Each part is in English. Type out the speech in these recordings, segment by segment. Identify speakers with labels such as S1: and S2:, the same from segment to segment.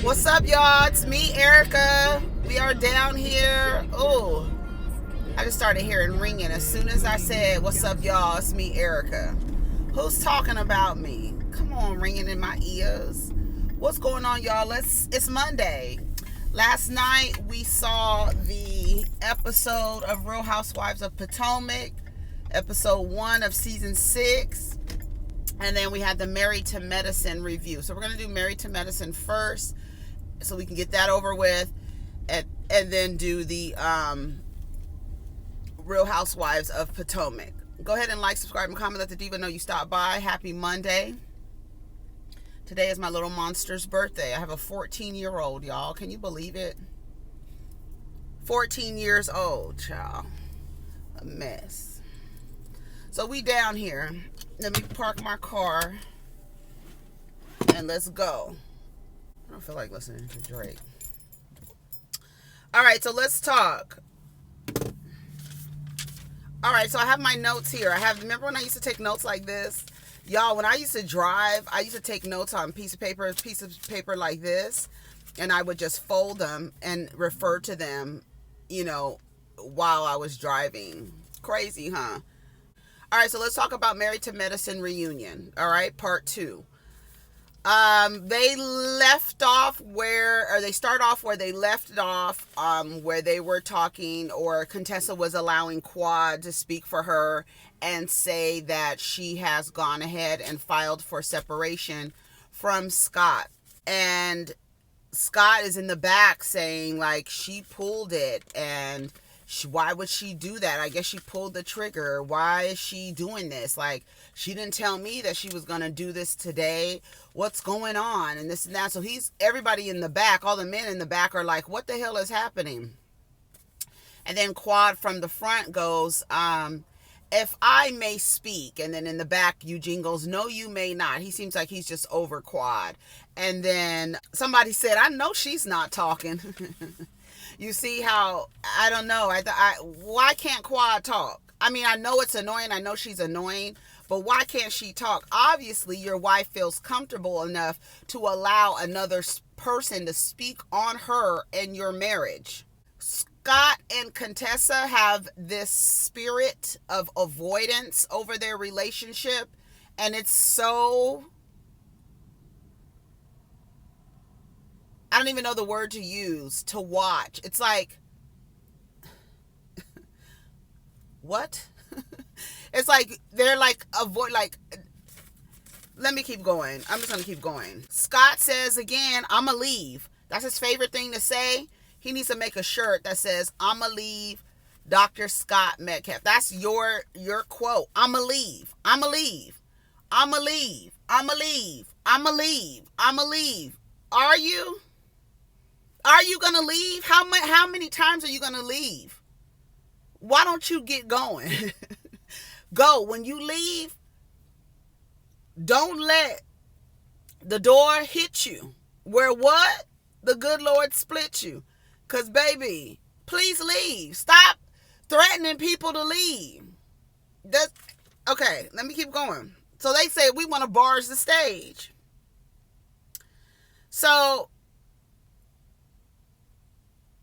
S1: What's up, y'all? It's me, Erica. We are down here. Oh, I just started hearing ringing as soon as I said, "What's up, y'all?" It's me, Erica. Who's talking about me? Come on, ringing in my ears. What's going on, y'all? It's Monday. Last night we saw the episode of Real Housewives of Potomac, episode 1 of season 6. And then we had the Married to Medicine review. So we're going to do Married to Medicine first, so we can get that over with, and then do the Real Housewives of Potomac. Go ahead and like, subscribe, and comment. Let the diva know you stopped by. Happy Monday. Today is my little monster's birthday. I have a 14-year-old, y'all. Can you believe it? 14 years old, child. A mess. So we down here. Let me park my car and let's go. I don't feel like listening to Drake. All right, so let's talk. All right, so I have my notes here. Remember when I used to take notes like this? Y'all, when I used to drive, I used to take notes on a piece of paper like this, and I would just fold them and refer to them, while I was driving. Crazy, huh? All right, so let's talk about Married to Medicine reunion. All right, part 2. They start off where they left off, where they were talking, or Contessa was allowing Quad to speak for her and say that she has gone ahead and filed for separation from Scott. And Scott is in the back saying, like, she pulled it, and why would she do that? I guess she pulled the trigger. Why is she doing this? Like, she didn't tell me that she was going to do this today. What's going on? And this and that. So everybody in the back, all the men in the back are like, what the hell is happening? And then Quad from the front goes, if I may speak. And then in the back, Eugene goes, no, you may not. He seems like he's just over Quad. And then somebody said, I know she's not talking. You see how, I don't know, why can't Quad talk? I mean, I know it's annoying. I know she's annoying. But why can't she talk? Obviously, your wife feels comfortable enough to allow another person to speak on her and your marriage. Scott and Contessa have this spirit of avoidance over their relationship. And it's so... I don't even know the word to use, to watch. It's like, what? It's like, they're like, let me keep going. I'm just going to keep going. Scott says again, I'ma leave. That's his favorite thing to say. He needs to make a shirt that says, I'ma leave Dr. Scott Metcalf. That's your quote. I'ma leave. I'ma leave. I'ma leave. I'ma leave. I'ma leave. I'ma leave. Are you? Are you going to leave? How many times are you going to leave? Why don't you get going? Go. When you leave, don't let the door hit you. Where what? The good Lord split you. Because, baby, please leave. Stop threatening people to leave. Okay, let me keep going. So they say we want to barge the stage. So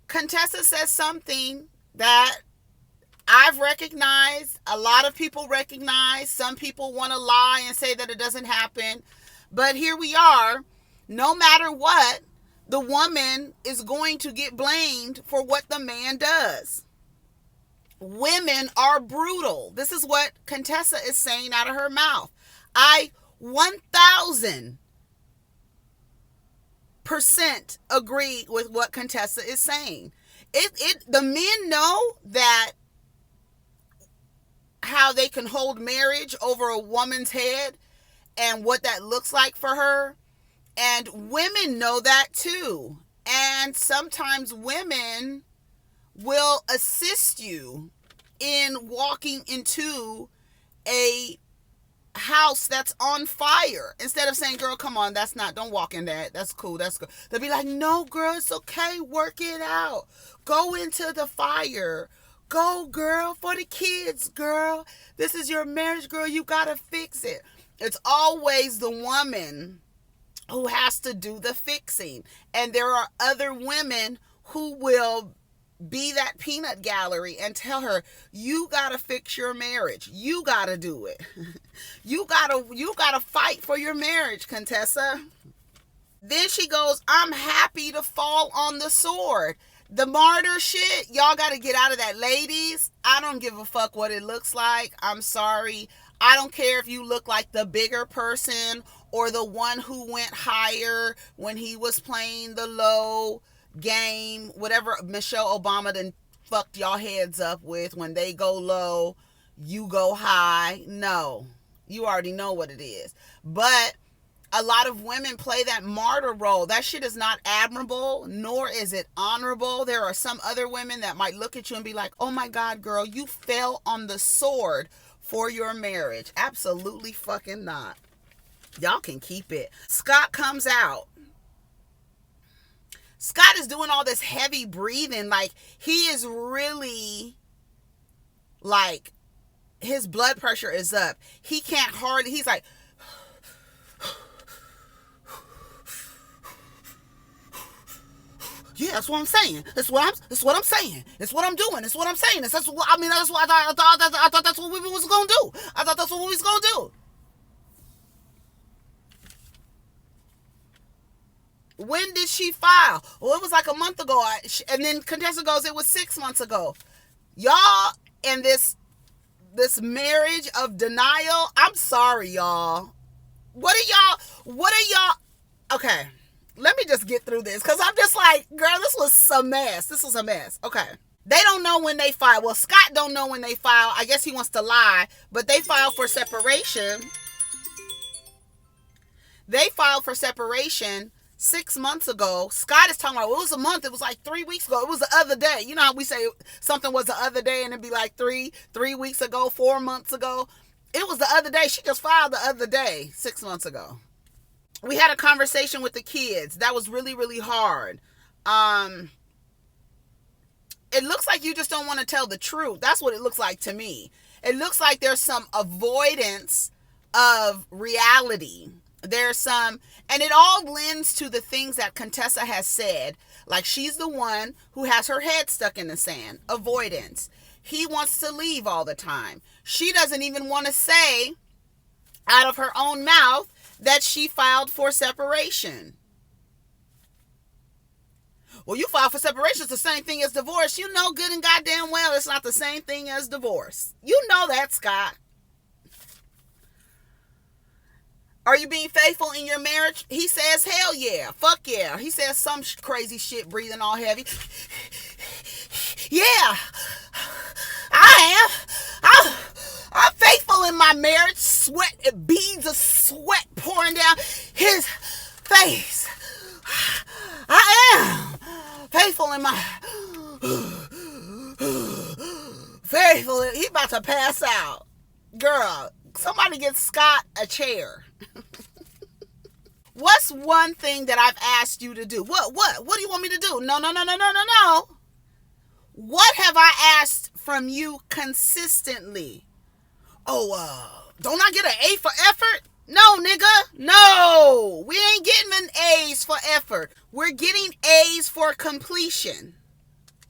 S1: Contessa says something that I've recognized, a lot of people recognize. Some people want to lie and say that it doesn't happen. But here we are. No matter what, the woman is going to get blamed for what the man does. Women are brutal. This is what Contessa is saying out of her mouth. I 1,000% agree with what Contessa is saying. The men know that how they can hold marriage over a woman's head and what that looks like for her. And women know that too. And sometimes women will assist you in walking into a house that's on fire. Instead of saying, girl, come on, don't walk in that. That's cool. That's good. They'll be like, no, girl, it's okay. Work it out. Go into the fire. Go, girl, for the kids, girl. This is your marriage, girl. You got to fix it. It's always the woman who has to do the fixing. And there are other women who will be that peanut gallery and tell her, you gotta fix your marriage. You gotta do it. You gotta fight for your marriage, Contessa. Then she goes, I'm happy to fall on the sword. The martyr shit, y'all gotta get out of that, ladies. I don't give a fuck what it looks like. I'm sorry. I don't care if you look like the bigger person or the one who went higher when he was playing the low game, whatever Michelle Obama done fucked y'all heads up with. When they go low, you go high. No, you already know what it is. But a lot of women play that martyr role. That shit is not admirable, nor is it honorable. There are some other women that might look at you and be like, oh my God, girl, you fell on the sword for your marriage. Absolutely fucking not. Y'all can keep it. Scott comes out. Scott is doing all this heavy breathing. Like, he is really, like, his blood pressure is up. He can't hardly, he's like, yeah, that's what I'm saying. That's what I'm saying. It's what I'm doing. It's what I'm saying. That's what I thought that's what we was gonna do. I thought that's what we was gonna do. When did she file? Well, it was like a month ago. And then Contessa goes, it was 6 months ago. Y'all in this marriage of denial. I'm sorry, y'all. What are y'all? Okay. Let me just get through this, because I'm just like, girl, this was a mess. This was a mess. Okay. They don't know when they file. Well, Scott don't know when they file. I guess he wants to lie, but they filed for separation. They filed for separation 6 months ago. Scott is talking about, well, it was a month. It was like 3 weeks ago. It was the other day. You know how we say something was the other day and it'd be like three weeks ago, 4 months ago. It was the other day. She just filed the other day, 6 months ago. We had a conversation with the kids. That was really, really hard. It looks like you just don't want to tell the truth. That's what it looks like to me. It looks like there's some avoidance of reality. There's some, and it all lends to the things that Contessa has said. Like, she's the one who has her head stuck in the sand. Avoidance. He wants to leave all the time. She doesn't even want to say out of her own mouth that she filed for separation. Well, you filed for separation. It's the same thing as divorce. You know good and goddamn well it's not the same thing as divorce. You know that, Scott. Are you being faithful in your marriage? He says, hell yeah. Fuck yeah. He says some crazy shit, breathing all heavy. Yeah, I am. I'm faithful in my marriage. Sweat, beads of sweat pouring down his face. I am faithful in my faithful. He about to pass out. Girl, somebody get Scott a chair. What's one thing that I've asked you to do? What do you want me to do? No. What have I asked from you consistently? Oh, don't I get an A for effort? No, nigga. No. We ain't getting an A's for effort. We're getting A's for completion.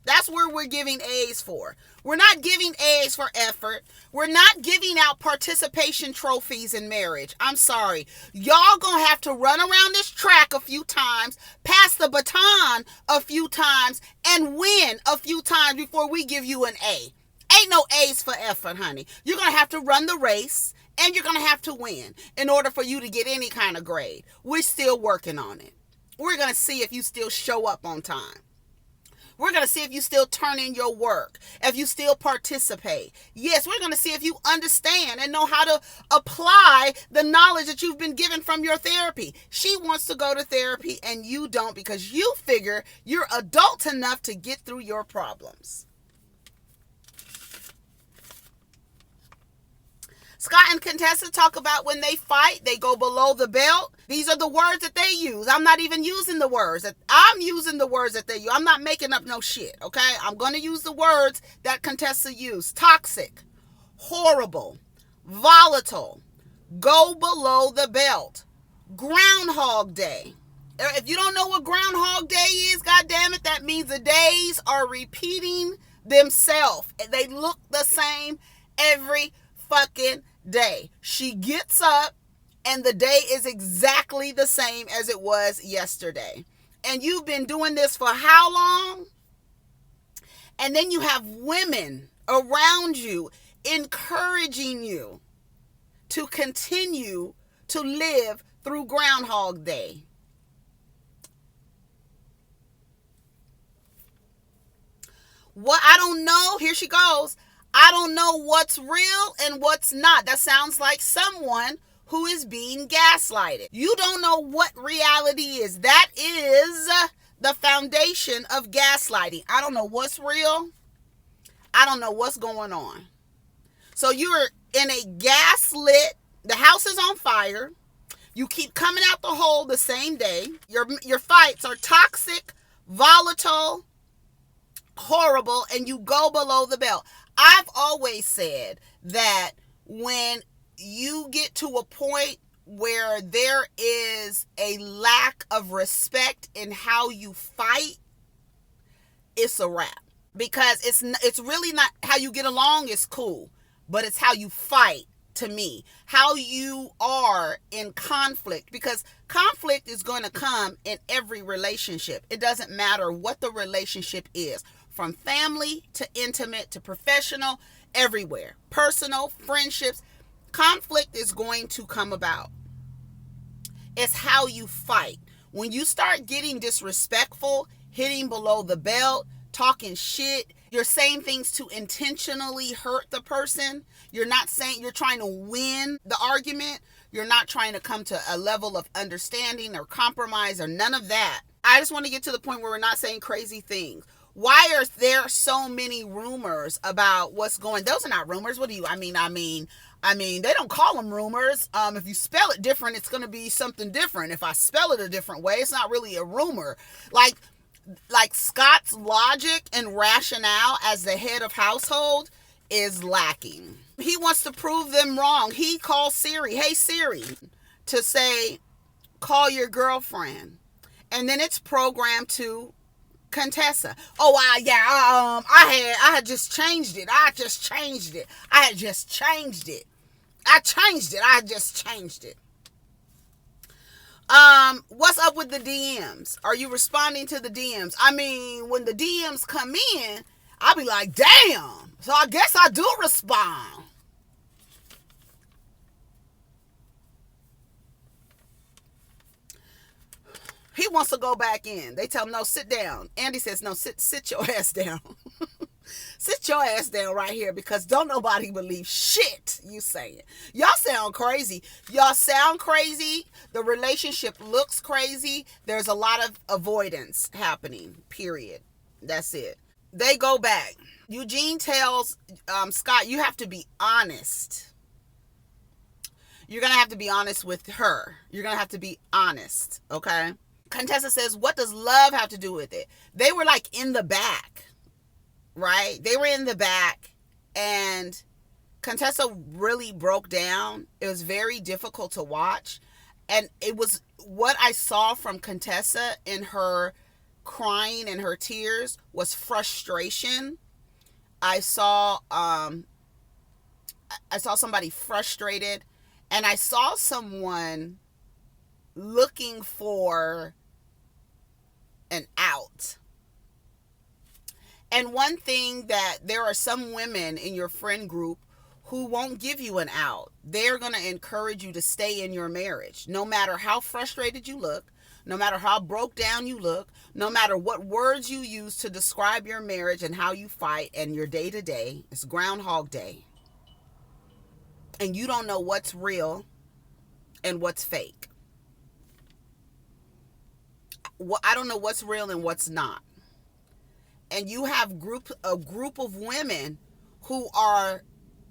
S1: That's where we're giving A's for. We're not giving A's for effort. We're not giving out participation trophies in marriage. I'm sorry. Y'all gonna have to run around this track a few times, pass the baton a few times, and win a few times before we give you an A. Ain't no A's for effort, honey. You're gonna have to run the race, and you're gonna have to win in order for you to get any kind of grade. We're still working on it. We're gonna see if you still show up on time. We're going to see if you still turn in your work, if you still participate. Yes, we're going to see if you understand and know how to apply the knowledge that you've been given from your therapy. She wants to go to therapy and you don't, because you figure you're adult enough to get through your problems. Scott and Contessa talk about when they fight, they go below the belt. These are the words that they use. I'm not even using the words. I'm using the words that they use. I'm not making up no shit, okay? I'm going to use the words that Contessa used. Toxic, horrible, volatile, go below the belt, Groundhog Day. If you don't know what Groundhog Day is, God damn it, that means the days are repeating themselves. They look the same every fucking day. She gets up and the day is exactly the same as it was yesterday. And you've been doing this for how long? And then you have women around you encouraging you to continue to live through Groundhog Day. What I don't know, here she goes. I don't know what's real and what's not. That sounds like someone who is being gaslighted. You don't know what reality is. That is the foundation of gaslighting. I don't know what's real. I don't know what's going on. So you're in a gaslit, the house is on fire. You keep coming out the hole the same day. Your fights are toxic, volatile, horrible, and you go below the belt. I've always said that when you get to a point where there is a lack of respect in how you fight, it's a wrap. Because it's really not how you get along is cool, but it's how you fight, to me. How you are in conflict, because conflict is going to come in every relationship. It doesn't matter what the relationship is, from family to intimate to professional, everywhere. Personal, friendships, conflict is going to come about. It's how you fight. When you start getting disrespectful, hitting below the belt, talking shit, you're saying things to intentionally hurt the person. You're not saying you're trying to win the argument. You're not trying to come to a level of understanding or compromise or none of that. I just want to get to the point where we're not saying crazy things. Why are there so many rumors about what's going? Those are not rumors. What do you, I mean, they don't call them rumors. If you spell it different, it's going to be something different. If I spell it a different way, it's not really a rumor. Like Scott's logic and rationale as the head of household is lacking. He wants to prove them wrong. He calls Siri, hey Siri, to say, call your girlfriend. And then it's programmed to Contessa. Oh, I had just changed it. I just changed it. What's up with the DMs? Are you responding to the DMs? I mean, when the DMs come in, I'll be like, damn. So I guess I do respond. He wants to go back in. They tell him, no, sit down. Andy says, no, sit your ass down. Sit your ass down right here, because don't nobody believe shit you saying. Y'all sound crazy. The relationship looks crazy. There's a lot of avoidance happening, period. That's it. They go back. Eugene tells Scott, you have to be honest. You're going to have to be honest with her. You're going to have to be honest, okay? Contessa says, what does love have to do with it? They were like in the back, right? They were in the back, and Contessa really broke down. It was very difficult to watch. And it was what I saw from Contessa in her crying and her tears was frustration. I saw somebody frustrated, and I saw someone looking for an out. And one thing that there are some women in your friend group who won't give you an out. They're going to encourage you to stay in your marriage, no matter how frustrated you look, no matter how broke down you look, no matter what words you use to describe your marriage and how you fight and your day to day. It's Groundhog Day. And you don't know what's real and what's fake. I don't know what's real and what's not. And you have a group of women who are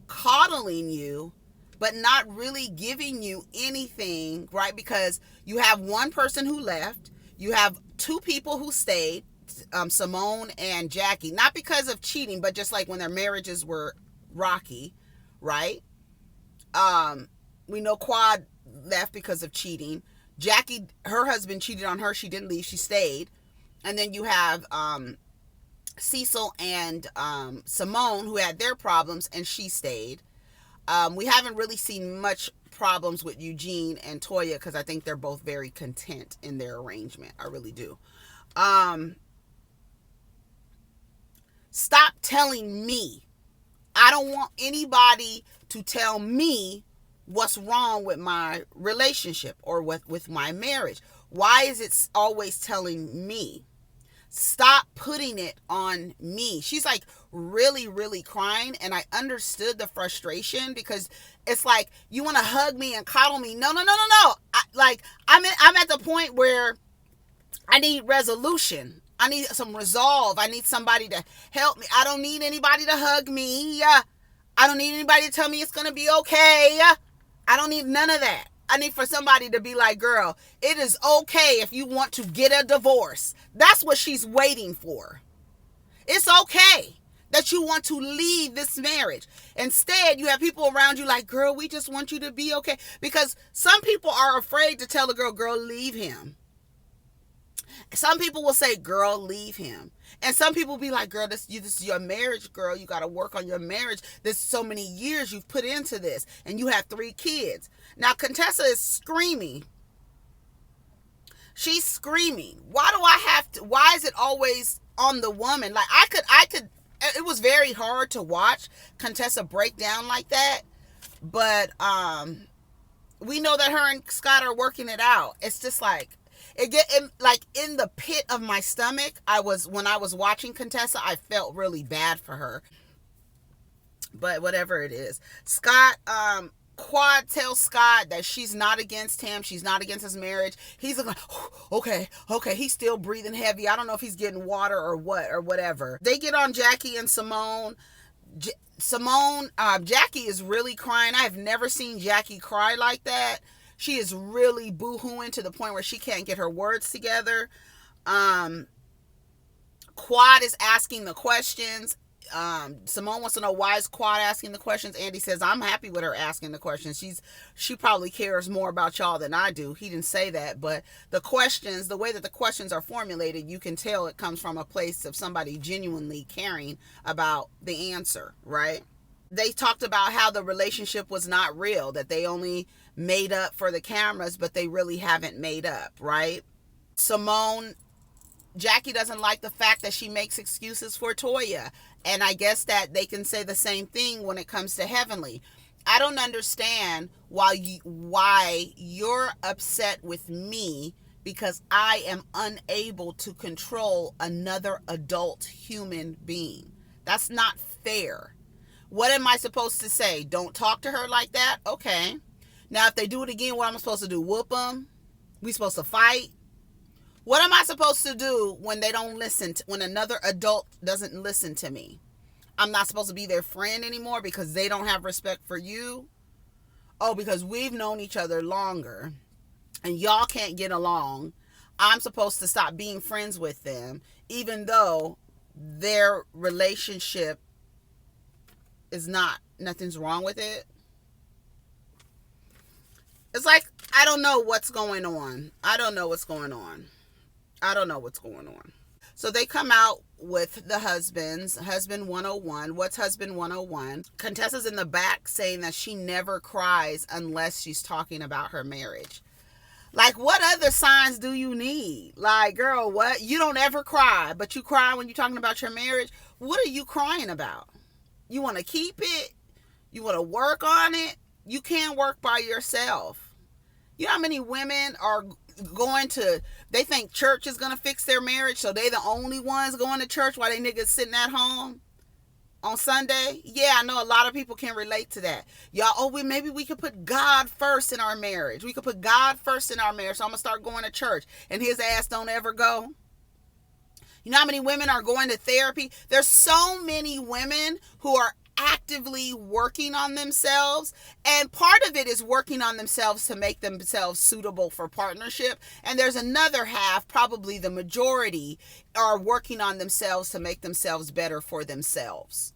S1: coddling you, but not really giving you anything, right? Because you have one person who left. You have two people who stayed, Simone and Jackie, not because of cheating, but just like when their marriages were rocky, right? We know Quad left because of cheating. Jackie, her husband cheated on her. She didn't leave. She stayed. And then you have Cecil and Simone, who had their problems, and she stayed. We haven't really seen much problems with Eugene and Toya because I think they're both very content in their arrangement. I really do. Stop telling me. I don't want anybody to tell me what's wrong with my relationship or with my marriage. Why is it always telling me? Stop putting it on me. She's like really, really crying, and I understood the frustration because it's like you want to hug me and coddle me. No. I'm at the point where I need resolution. I need some resolve. I need somebody to help me. I don't need anybody to hug me. I don't need anybody to tell me it's gonna be okay. I don't need none of that. I need for somebody to be like, girl, it is okay if you want to get a divorce. That's what she's waiting for. It's okay that you want to leave this marriage. Instead, you have people around you like, girl, we just want you to be okay. Because some people are afraid to tell the girl, leave him. Some people will say, girl, leave him. And some people will be like, girl, this is your marriage, girl. You got to work on your marriage. There's so many years you've put into this. And you have 3 kids. Now, Contessa is screaming. She's screaming. Why is it always on the woman? Like, I could, it was very hard to watch Contessa break down like that. But we know that her and Scott are working it out. It's just like, like in the pit of my stomach, when I was watching Contessa, I felt really bad for her. But whatever it is, Scott, Quad tells Scott that she's not against him. She's not against his marriage. He's like, okay. He's still breathing heavy. I don't know if he's getting water or what or whatever. They get on Jackie and Simone. Jackie is really crying. I've never seen Jackie cry like that. She is really boo-hooing to the point where she can't get her words together. Quad is asking the questions. Simone wants to know why is Quad asking the questions. Andy says, I'm happy with her asking the questions. She probably cares more about y'all than I do. He didn't say that, but the way that the questions are formulated, you can tell it comes from a place of somebody genuinely caring about the answer, right? They talked about how the relationship was not real, that they only made up for the cameras, but they really haven't made up, right? Jackie doesn't like the fact that she makes excuses for Toya. And I guess that they can say the same thing when it comes to Heavenly. I don't understand why you're upset with me because I am unable to control another adult human being. That's not fair. What am I supposed to say? Don't talk to her like that? Okay. Now, if they do it again, what am I supposed to do? Whoop them? We supposed to fight? What am I supposed to do when they don't listen? When another adult doesn't listen to me? I'm not supposed to be their friend anymore because they don't have respect for you? Oh, because we've known each other longer and y'all can't get along. I'm supposed to stop being friends with them even though their relationship is nothing's wrong with it. It's like, I don't know what's going on. So they come out with the husbands. Husband 101. What's husband 101? Contessa's in the back saying that she never cries unless she's talking about her marriage. Like, what other signs do you need? Like, girl, what? You don't ever cry, but you cry when you're talking about your marriage? What are you crying about? You want to keep it? You want to work on it? You can't work by yourself. You know how many women are they think church is going to fix their marriage, so they the only ones going to church while they niggas sitting at home on Sunday? Yeah, I know a lot of people can relate to that. Y'all, maybe we could put God first in our marriage. So I'm going to start going to church, and his ass don't ever go. You know how many women are going to therapy? There's so many women who are actively working on themselves, and part of it is working on themselves to make themselves suitable for partnership, and there's another half, probably the majority, are working on themselves to make themselves better for themselves.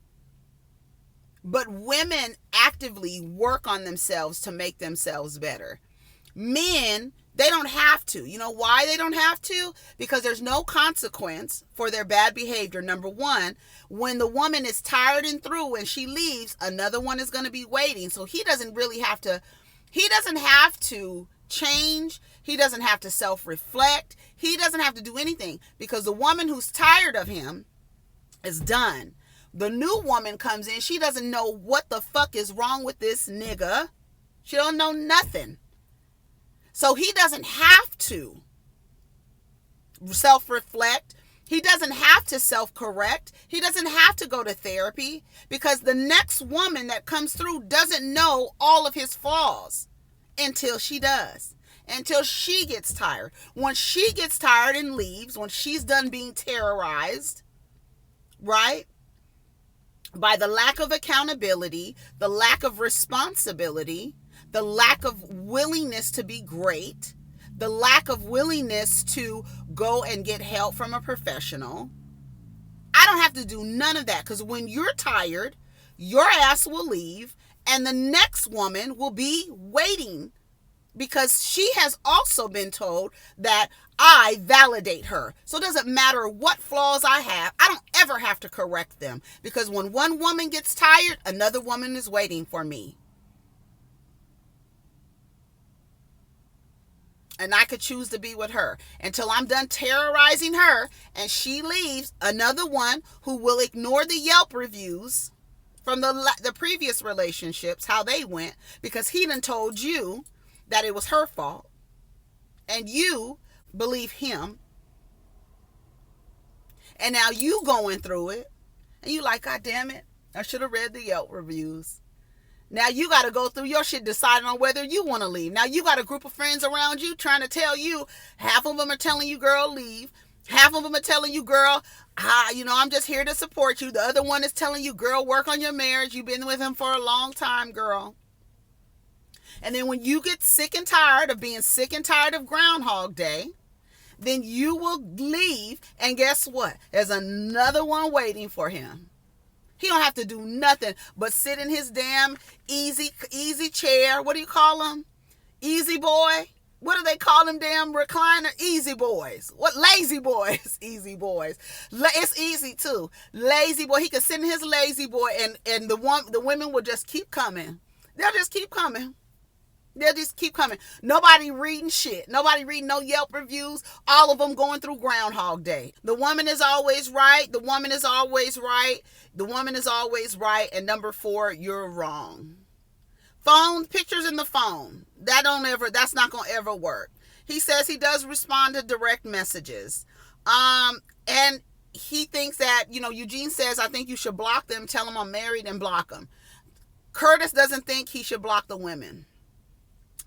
S1: But women actively work on themselves to make themselves better. Men They don't have to. You know why they don't have to? Because there's no consequence for their bad behavior. Number one, when the woman is tired and through and she leaves, another one is going to be waiting. So he doesn't have to change. He doesn't have to self-reflect. He doesn't have to do anything because the woman who's tired of him is done. The new woman comes in. She doesn't know what the fuck is wrong with this nigga. She don't know nothing. So he doesn't have to self-reflect. He doesn't have to self-correct. He doesn't have to go to therapy because the next woman that comes through doesn't know all of his flaws until she does. Until she gets tired. Once she gets tired and leaves, when she's done being terrorized, right? By the lack of accountability, the lack of responsibility, the lack of willingness to be great, the lack of willingness to go and get help from a professional. I don't have to do none of that because when you're tired, your ass will leave and the next woman will be waiting because she has also been told that I validate her. So it doesn't matter what flaws I have. I don't ever have to correct them because when one woman gets tired, another woman is waiting for me. And I could choose to be with her until I'm done terrorizing her and she leaves. Another one who will ignore the Yelp reviews from the previous relationships, how they went, because he done told you that it was her fault and you believe him. And now you going through it and you like, God damn it, I should have read the Yelp reviews. Now you got to go through your shit deciding on whether you want to leave. Now you got a group of friends around you trying to tell you, half of them are telling you, girl, leave. Half of them are telling you, girl, I'm just here to support you. The other one is telling you, girl, work on your marriage. You've been with him for a long time, girl. And then when you get sick and tired of being sick and tired of Groundhog Day, then you will leave. And guess what? There's another one waiting for him. He don't have to do nothing but sit in his damn easy chair. What do you call him? Easy boy? What do they call them damn recliner? Easy boys. What? Lazy boys. Easy boys. It's easy too. Lazy boy. He can sit in his lazy boy and the women will just keep coming. They'll just keep coming. They'll just keep coming. Nobody reading shit. Nobody reading no Yelp reviews. All of them going through Groundhog Day. The woman is always right. The woman is always right. The woman is always right. And number 4, you're wrong. Phone, pictures in the phone. That's not going to ever work. He says he does respond to direct messages. And he thinks that, Eugene says, I think you should block them, tell them I'm married and block them. Curtis doesn't think he should block the women.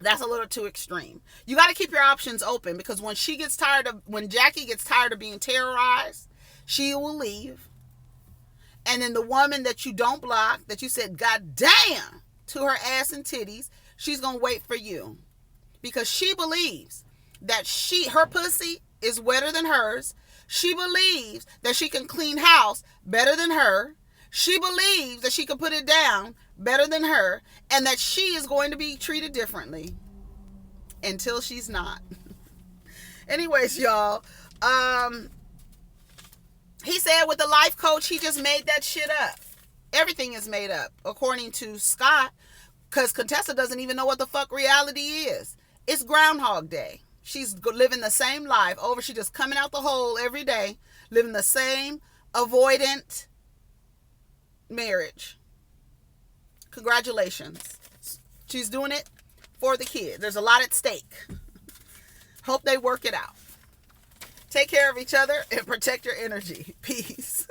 S1: That's a little too extreme. You got to keep your options open because when Jackie gets tired of being terrorized, she will leave. And then the woman that you don't block, that you said, God damn, to her ass and titties, she's going to wait for you because she believes that her pussy is wetter than hers. She believes that she can clean house better than her. She believes that she can put it down better than her and that she is going to be treated differently until she's not. Anyways, y'all, he said with the life coach, he just made that shit up. Everything is made up, according to Scott, because Contessa doesn't even know what the fuck reality is. It's Groundhog Day. She's living the same life over. She's just coming out the hole every day, living the same avoidant marriage. Congratulations. She's doing it for the kid. There's a lot at stake. Hope they work it out. Take care of each other and protect your energy. Peace.